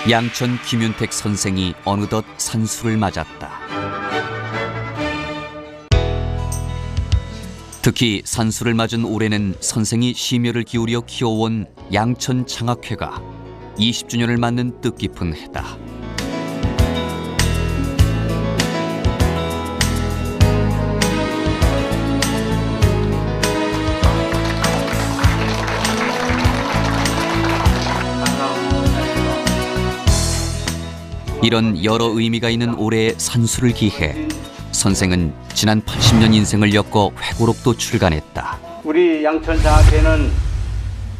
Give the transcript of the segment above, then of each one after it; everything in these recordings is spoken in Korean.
양천 김윤택 선생이 어느덧 산수를 맞았다. 특히 산수를 맞은 올해는 선생이 심혈을 기울여 키워온 양천 장학회가 20주년을 맞는 뜻깊은 해다. 이런 여러 의미가 있는 올해의 산수를 기해 선생은 지난 80년 인생을 엮어 회고록도 출간했다. 우리 양천장학회는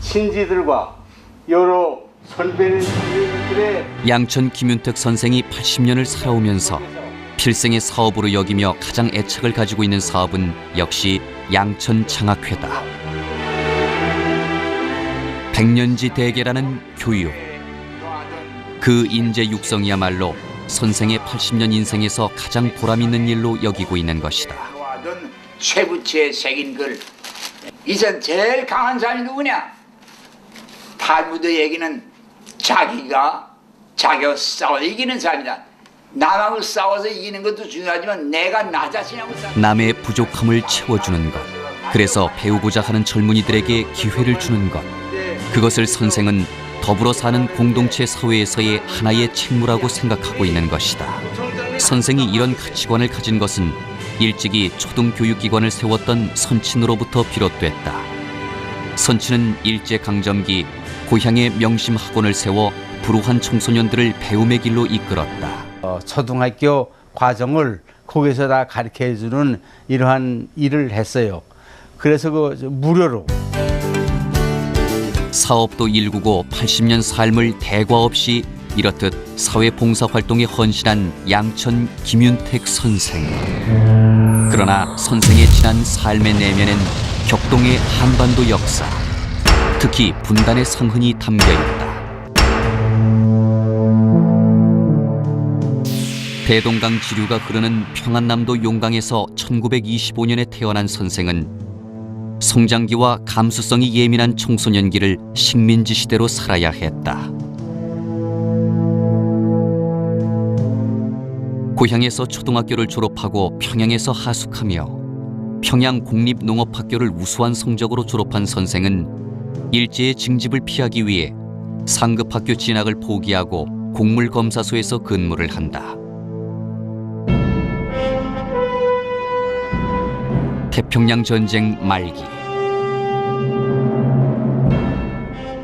친지들과 여러 선배님들의 양천 김윤택 선생이 80년을 살아오면서 필생의 사업으로 여기며 가장 애착을 가지고 있는 사업은 역시 양천 장학회다. 백년지 대계라는 교육, 그 인재 육성이야말로 선생의 80년 인생에서 가장 보람있는 일로 여기고 있는 것이다. 쇠붙이에 새긴 글. 이전 제일 강한 사람이 누구냐? 탈무드 얘기는 자기가 싸워 이기는 사람이다. 남하고 싸워서 이기는 것도 중요하지만 내가 나 자신하고 싸워. 남의 부족함을 채워주는 것, 그래서 배우고자 하는 젊은이들에게 기회를 주는 것, 그것을 선생은 더불어 사는 공동체 사회에서의 하나의 책무라고 생각하고 있는 것이다. 선생이 이런 가치관을 가진 것은 일찍이 초등교육기관을 세웠던 선친으로부터 비롯됐다. 선친은 일제강점기 고향에 명심학원을 세워 불우한 청소년들을 배움의 길로 이끌었다. 초등학교 과정을 거기서 다 가르쳐주는 이러한 일을 했어요. 그래서 무료로. 사업도 일구고 80년 삶을 대과 없이 이렇듯 사회봉사활동에 헌신한 양천 김윤택 선생. 그러나 선생의 지난 삶의 내면엔 격동의 한반도 역사, 특히 분단의 성흔이 담겨있다. 대동강 지류가 흐르는 평안남도 용강에서 1925년에 태어난 선생은 성장기와 감수성이 예민한 청소년기를 식민지 시대로 살아야 했다. 고향에서 초등학교를 졸업하고 평양에서 하숙하며 평양 공립농업학교를 우수한 성적으로 졸업한 선생은 일제의 징집을 피하기 위해 상급학교 진학을 포기하고 곡물검사소에서 근무를 한다. 태평양 전쟁 말기,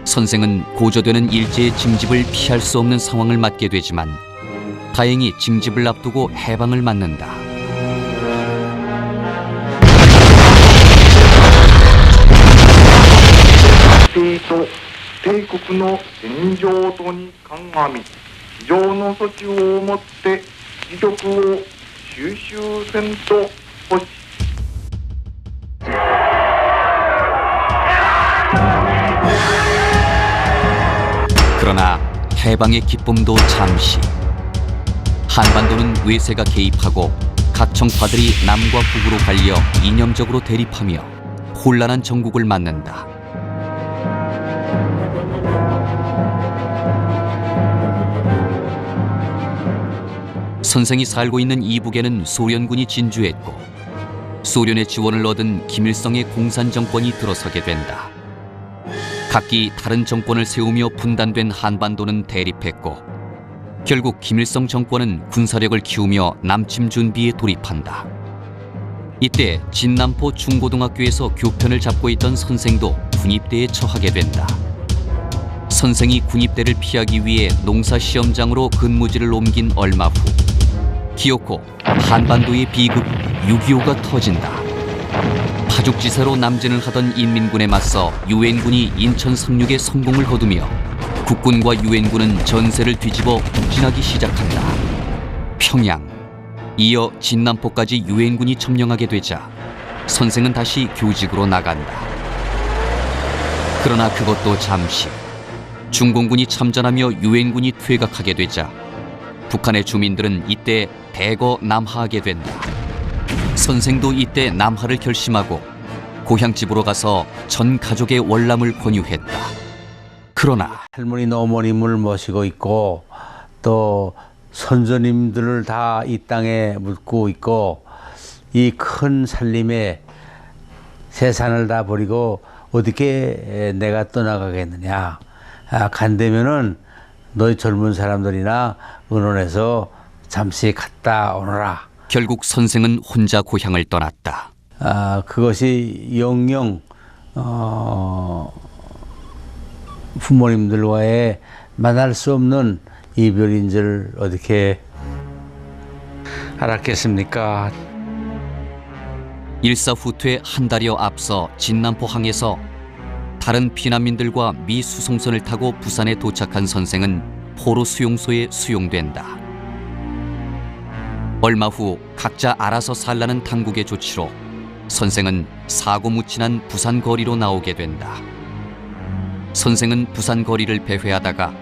선생은 고조되는 일제의 징집을 피할 수 없는 상황을 맞게 되지만 다행히 징집을 앞두고 해방을 맞는다. 그러나 해방의 기쁨도 잠시. 한반도는 외세가 개입하고 각 정파들이 남과 북으로 갈려 이념적으로 대립하며 혼란한 정국을 맞는다. 선생이 살고 있는 이북에는 소련군이 진주했고 소련의 지원을 얻은 김일성의 공산정권이 들어서게 된다. 각기 다른 정권을 세우며 분단된 한반도는 대립했고 결국 김일성 정권은 군사력을 키우며 남침 준비에 돌입한다. 이때 진남포 중고등학교에서 교편을 잡고 있던 선생도 군입대에 처하게 된다. 선생이 군입대를 피하기 위해 농사시험장으로 근무지를 옮긴 얼마 후 기어코 한반도의 비극 6.25가 터진다. 파죽지세로 남진을 하던 인민군에 맞서 유엔군이 인천 상륙에 성공을 거두며 국군과 유엔군은 전세를 뒤집어 북진하기 시작한다. 평양, 이어 진남포까지 유엔군이 점령하게 되자 선생은 다시 교직으로 나간다. 그러나 그것도 잠시. 중공군이 참전하며 유엔군이 퇴각하게 되자 북한의 주민들은 이때 대거 남하하게 된다. 선생도 이때 남하를 결심하고 고향집으로 가서 전 가족의 월남을 권유했다. 그러나 할머니 어머님을 모시고 있고 또 선조님들을 다 이 땅에 묻고 있고 이 큰 산림에 세상을 다 버리고 어떻게 내가 떠나가겠느냐. 간다면은 너희 젊은 사람들이나 의논해서 잠시 갔다 오너라. 결국 선생은 혼자 고향을 떠났다. 그것이 영영 부모님들과의 만날 수 없는 이별인 줄 어떻게 알았겠습니까? 일사후퇴 한 달여 앞서 진남포항에서 다른 피난민들과 미 수송선을 타고 부산에 도착한 선생은 포로 수용소에 수용된다. 얼마 후 각자 알아서 살라는 당국의 조치로 선생은 사고무친한 부산 거리로 나오게 된다. 선생은 부산 거리를 배회하다가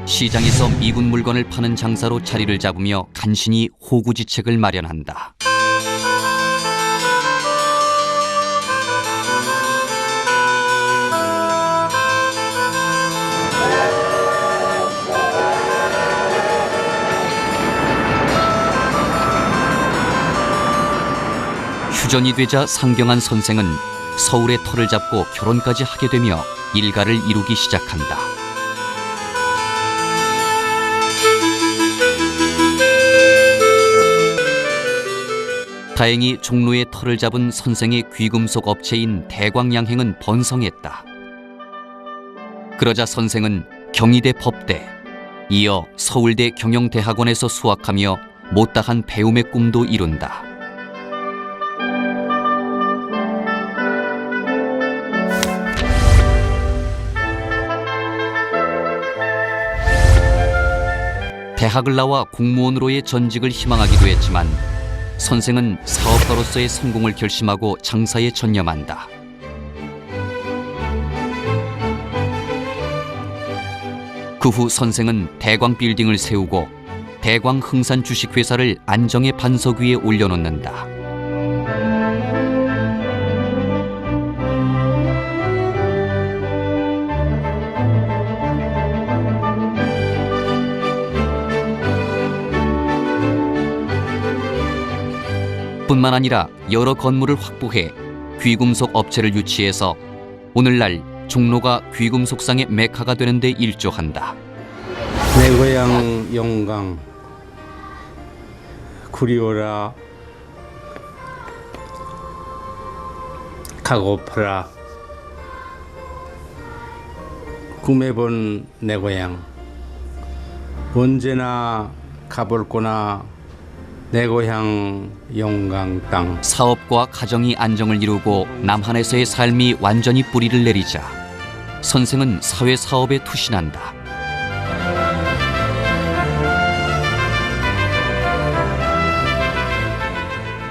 시장에서 미군 물건을 파는 장사로 자리를 잡으며 간신히 호구지책을 마련한다. 휴전이 되자 상경한 선생은 서울에 터를 잡고 결혼까지 하게 되며 일가를 이루기 시작한다. 다행히 종로에 터를 잡은 선생의 귀금속 업체인 대광양행은 번성했다. 그러자 선생은 경희대 법대, 이어 서울대 경영대학원에서 수학하며 못다한 배움의 꿈도 이룬다. 대학을 나와 공무원으로의 전직을 희망하기도 했지만 선생은 사업가로서의 성공을 결심하고 장사에 전념한다. 그 후 선생은 대광 빌딩을 세우고 대광 흥산 주식회사를 안정의 반석 위에 올려놓는다. 뿐만 아니라 여러 건물을 확보해 귀금속 업체를 유치해서 오늘날 종로가 귀금속상의 메카가 되는 데 일조한다. 내 고향 영광 그리워라 가고파라 꿈해본 내 고향 언제나 가볼 거나 내 고향 영광 땅. 사업과 가정이 안정을 이루고 남한에서의 삶이 완전히 뿌리를 내리자 선생은 사회 사업에 투신한다.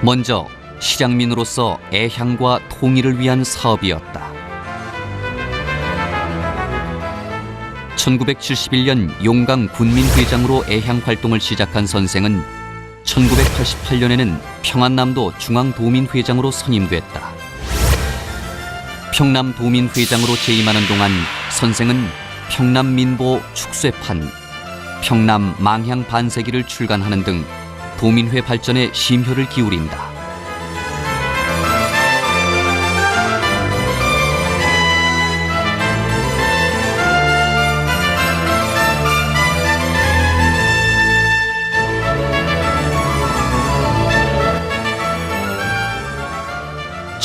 먼저 실향민으로서 애향과 통일을 위한 사업이었다. 1971년 용강 군민회장으로 애향 활동을 시작한 선생은 1988년에는 평안남도 중앙도민회장으로 선임됐다. 평남도민회장으로 재임하는 동안 선생은 평남민보 축쇄판, 평남 망향 반세기를 출간하는 등 도민회 발전에 심혈을 기울인다.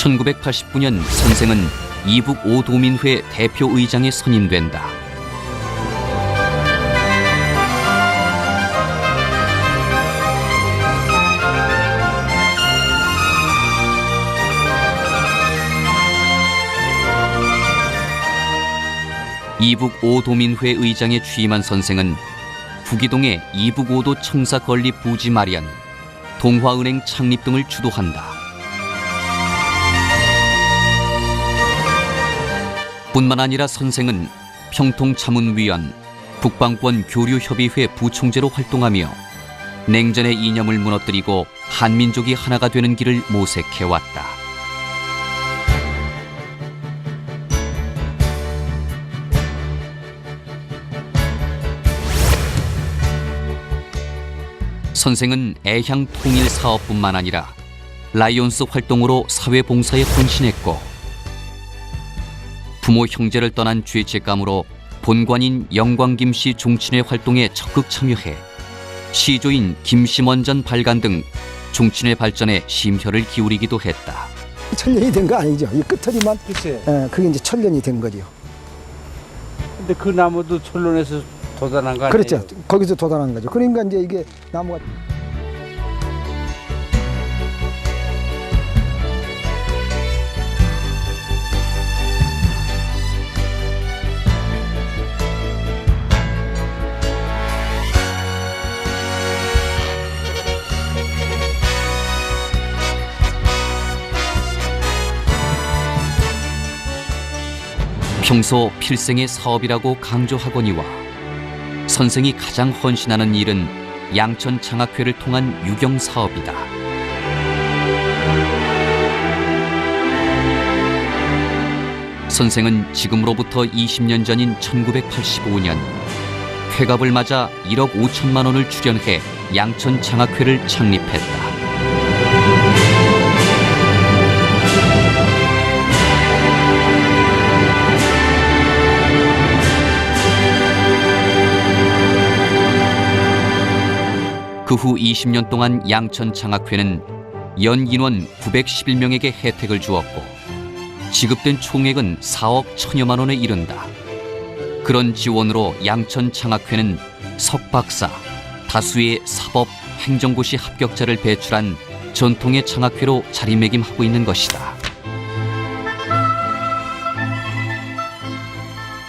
(1989년) 선생은 이북 5도민회 대표의장에 선임된다. 이북 5도민회 의장에 취임한 선생은 구기동의 이북 5도 청사 건립 부지 마련, 동화은행 창립 등을 주도한다. 뿐만 아니라 선생은 평통자문위원, 북방권 교류협의회 부총재로 활동하며 냉전의 이념을 무너뜨리고 한민족이 하나가 되는 길을 모색해왔다. 선생은 애향 통일 사업뿐만 아니라 라이온스 활동으로 사회봉사에 헌신했고 부모 형제를 떠난 죄책감으로 본관인 영광김씨 종친회 활동에 적극 참여해 시조인 김씨먼전 발간 등 종친회 발전에 심혈을 기울이기도 했다. 천년이 된 거 아니죠. 이 끝터리만 글쎄. 그게 이제 천년이 된 거죠. 근데 그 나무도 천론에서 돋아난 거 아니에요? 그렇죠. 거기서 돋아난 거죠. 그러니까 이제 이게 나무가 평소 필생의 사업이라고 강조하거니와 선생이 가장 헌신하는 일은 양천 장학회를 통한 유경 사업이다. 선생은 지금으로부터 20년 전인 1985년 회갑을 맞아 1억 5천만 원을 출연해 양천 장학회를 창립했다. 그 후 20년 동안 양천 장학회는 연 인원 911명에게 혜택을 주었고 지급된 총액은 4억 1천여만 원에 이른다. 그런 지원으로 양천 장학회는 석박사, 다수의 사법, 행정고시 합격자를 배출한 전통의 장학회로 자리매김하고 있는 것이다.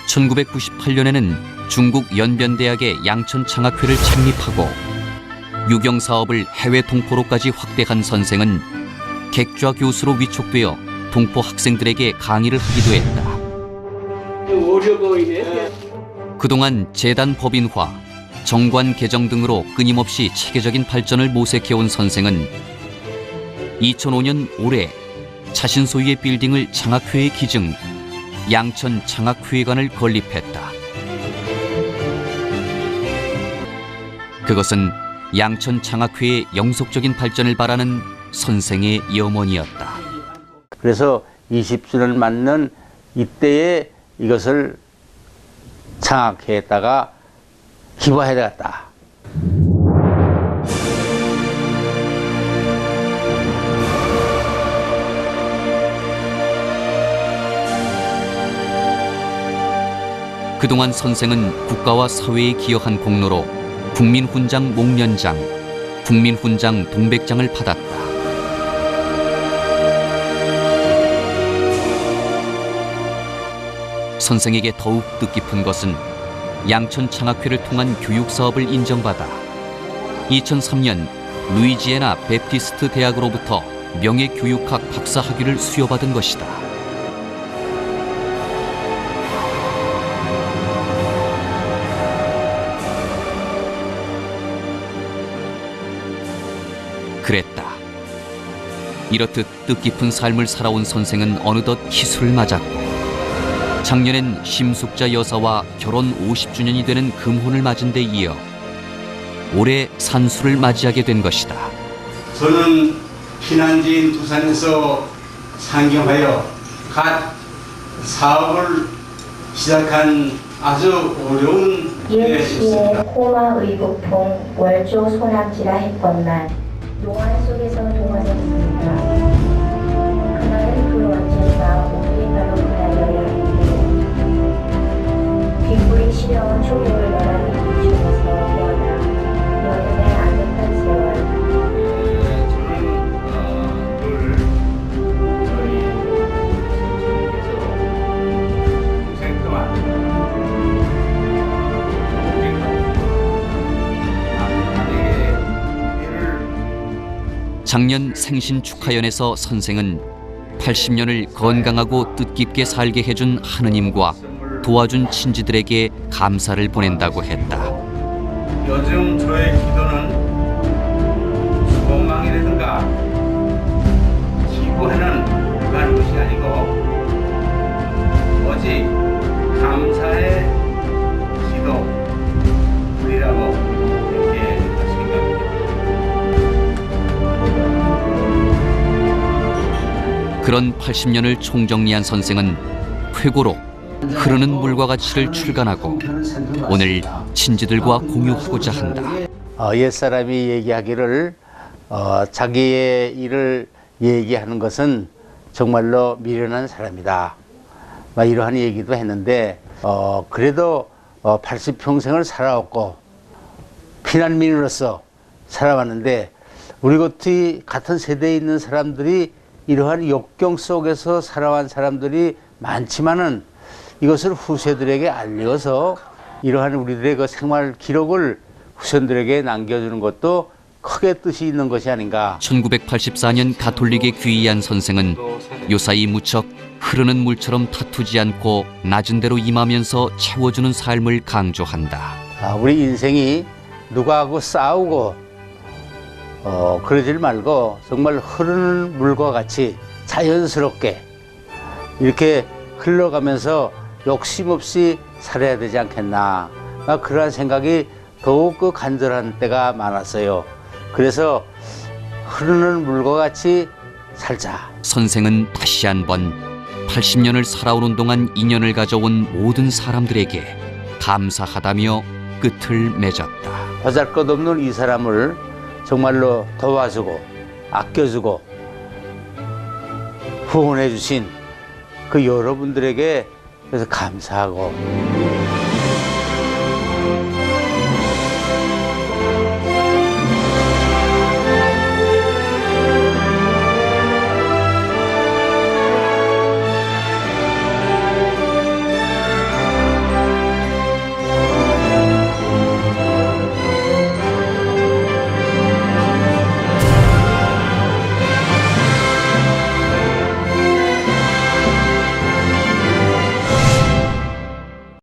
1998년에는 중국 연변대학의 양천 장학회를 창립하고 유경 사업을 해외 동포로까지 확대한 선생은 객좌 교수로 위촉되어 동포 학생들에게 강의를 하기도 했다. 그동안 재단 법인화, 정관 개정 등으로 끊임없이 체계적인 발전을 모색해온 선생은 2005년 올해 자신 소유의 빌딩을 장학회에 기증, 양천 장학회관을 건립했다. 그것은 양천 장학회의 영속적인 발전을 바라는 선생의 염원이었다. 그래서 20주년을 맞는 이때에 이것을 장학회에다가 기부해야 되겠다. 그동안 선생은 국가와 사회에 기여한 공로로 국민훈장 목련장, 국민훈장 동백장을 받았다. 선생에게 더욱 뜻깊은 것은 양천 장학회를 통한 교육 사업을 인정받아 2003년 루이지애나 베프티스트 대학으로부터 명예교육학 박사 학위를 수여받은 것이다. 그랬다. 이렇듯 뜻깊은 삶을 살아온 선생은 어느덧 희수를 맞았고 작년엔 심숙자 여사와 결혼 50주년이 되는 금혼을 맞은 데 이어 올해 산수를 맞이하게 된 것이다. 저는 피난지인 두산에서 상경하여 갓 사업을 시작한 아주 어려운 이웃시의 호마 의복통 월조 소낙지라 했건만 용안 속에서 동화했습니다. 그날은 그 언젠가 우리의 발로 그날여야 했고 빗불이 시려운 초목을 너란히 비추면서 깨어나 여름의 아늑한 세월 저는 저희 동생 동안 작년 생신 축하연에서 선생은 80년을 건강하고 뜻깊게 살게 해준 하느님과 도와준 친지들에게 감사를 보낸다고 했다. 요즘 저의 기도는 소망이라든가 기부하는 그런 것이 아니고 오직 감사의 기도이라고 이렇게 생각합니다. 그런 80년을 총정리한 선생은 회고록 흐르는 물과 같이를 출간하고 오늘 친지들과 공유하고자 한다. 옛사람이 얘기하기를 자기의 일을 얘기하는 것은 정말로 미련한 사람이다. 막 이러한 얘기도 했는데 그래도 80평생을 살아왔고 피난민으로서 살아왔는데 우리 같은 세대에 있는 사람들이 이러한 역경 속에서 살아온 사람들이 많지만은 이것을 후세들에게 알려서 이러한 우리들의 그 생활 기록을 후손들에게 남겨주는 것도 크게 뜻이 있는 것이 아닌가. 1984년 가톨릭에 귀의한 선생은 요사이 무척 흐르는 물처럼 다투지 않고 낮은 대로 임하면서 채워주는 삶을 강조한다. 우리 인생이 누구하고 싸우고 그러질 말고 정말 흐르는 물과 같이 자연스럽게 이렇게 흘러가면서 욕심 없이 살아야 되지 않겠나. 그러한 생각이 더욱 간절한 때가 많았어요. 그래서 흐르는 물과 같이 살자. 선생은 다시 한번 80년을 살아오는 동안 인연을 가져온 모든 사람들에게 감사하다며 끝을 맺었다. 보잘것없는 이 사람을 정말로 도와주고 아껴주고 후원해 주신 그 여러분들에게 그래서 감사하고